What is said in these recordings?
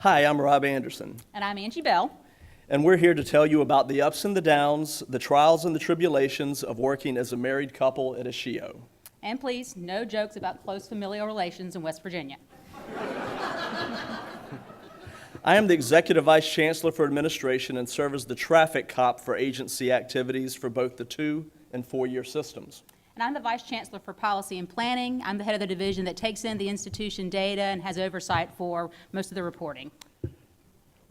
Hi, I'm Rob Anderson, And I'm Angie Bell. and we're here to tell you about the ups and the downs, the trials and the tribulations of working as a married couple at a SHEEO. And please, no jokes about close familial relations in West Virginia. I am the Executive Vice Chancellor for Administration and serve as the traffic cop for agency activities for both the 2- and 4-year systems. And I'm the Vice Chancellor for Policy and Planning. I'm the head of the division that takes in the institution data and has oversight for most of the reporting.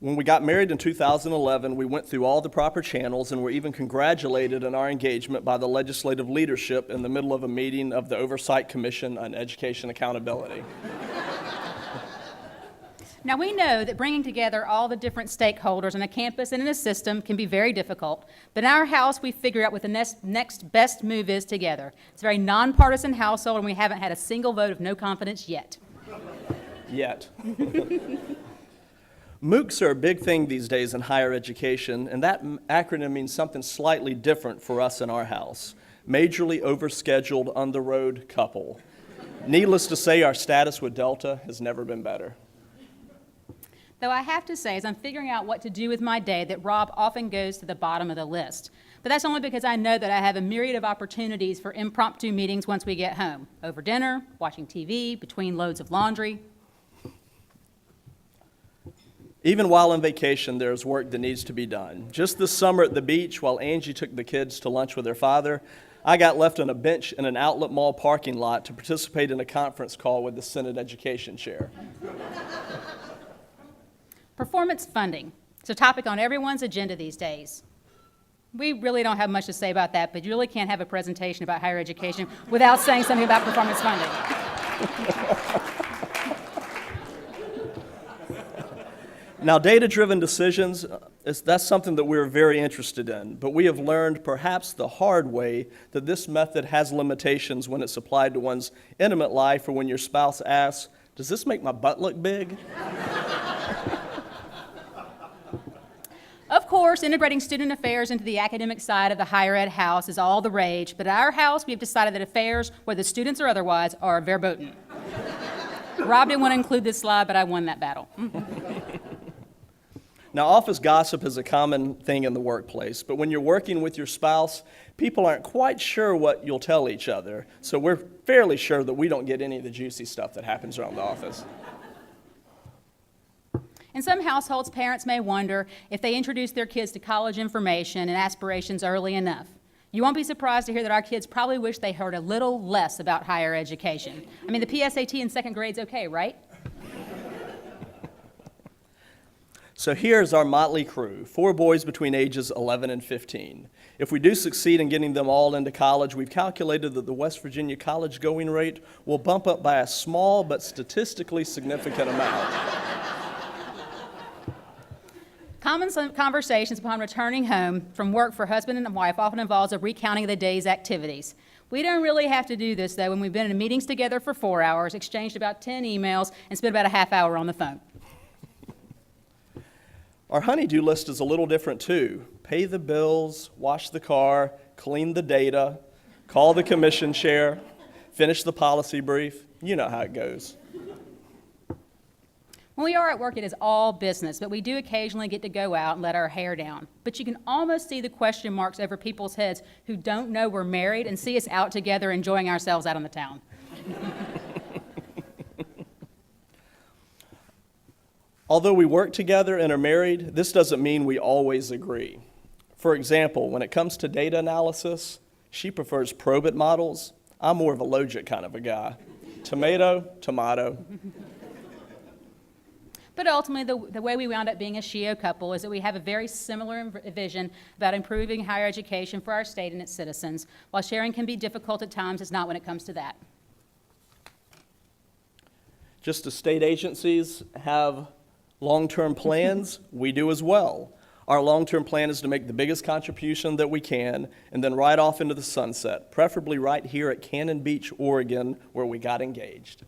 When we got married in 2011, we went through all the proper channels and were even congratulated on our engagement by the legislative leadership in the middle of a meeting of the Oversight Commission on Education Accountability. Now, we know that bringing together all the different stakeholders on a campus and in a system can be very difficult, but in our house, we figure out what the next best move is together. It's a very nonpartisan household, and we haven't had a single vote of no confidence yet. Yet. MOOCs are a big thing these days in higher education, and that acronym means something slightly different for us in our house. Majorly overscheduled, on-the-road couple. Needless to say, our status with Delta has never been better. Though I have to say, as I'm figuring out what to do with my day, that Rob often goes to the bottom of the list. But that's only because I know that I have a myriad of opportunities for impromptu meetings once we get home. Over dinner, watching TV, between loads of laundry. Even while on vacation, there's work that needs to be done. Just this summer at the beach, while Angie took the kids to lunch with their father, I got left on a bench in an outlet mall parking lot to participate in a conference call with the Senate Education Chair. Performance funding. It's a topic on everyone's agenda these days. We really don't have much to say about that, but you really can't have a presentation about higher education without saying something about performance funding. Now, data-driven decisions, that's something that we're very interested in, but we have learned perhaps the hard way that this method has limitations when it's applied to one's intimate life or when your spouse asks, "Does this make my butt look big?" Of course, integrating student affairs into the academic side of the higher ed house is all the rage, but at our house, we've decided that affairs, whether students or otherwise, are verboten. Rob didn't want to include this slide, but I won that battle. Now, office gossip is a common thing in the workplace, but when you're working with your spouse, people aren't quite sure what you'll tell each other, so we're fairly sure that we don't get any of the juicy stuff that happens around the office. In some households, parents may wonder if they introduce their kids to college information and aspirations early enough. You won't be surprised to hear that our kids probably wish they heard a little less about higher education. I mean, the PSAT in second grade's okay, right? So here's our motley crew, 4 boys between ages 11 and 15. If we do succeed in getting them all into college, we've calculated that the West Virginia college going rate will bump up by a small but statistically significant amount. Common conversations upon returning home from work for husband and wife often involves a recounting of the day's activities. We don't really have to do this, though, when we've been in meetings together for 4 hours, exchanged about 10 emails, and spent about a half hour on the phone. Our honey-do list is a little different, too. Pay the bills, wash the car, clean the data, call the commission chair, finish the policy brief. You know how it goes. When we are at work, it is all business, but we do occasionally get to go out and let our hair down. But you can almost see the question marks over people's heads who don't know we're married and see us out together enjoying ourselves out on the town. Although we work together and are married, this doesn't mean we always agree. For example, when it comes to data analysis, she prefers probit models. I'm more of a logic kind of a guy. Tomato, tomato. But ultimately, the way we wound up being a SHEEO couple is that we have a very similar vision about improving higher education for our state and its citizens. While sharing can be difficult at times, it's not when it comes to that. Just as state agencies have long-term plans, we do as well. Our long-term plan is to make the biggest contribution that we can and then ride off into the sunset, preferably right here at Cannon Beach, Oregon, where we got engaged.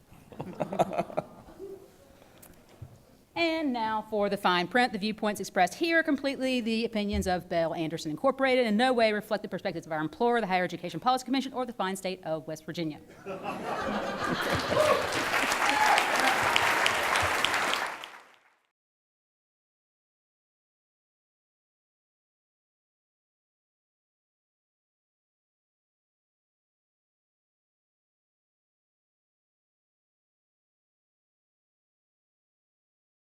And now for the fine print. The viewpoints expressed here are completely the opinions of Bell Anderson Incorporated and in no way reflect the perspectives of our employer, the Higher Education Policy Commission, or the fine state of West Virginia.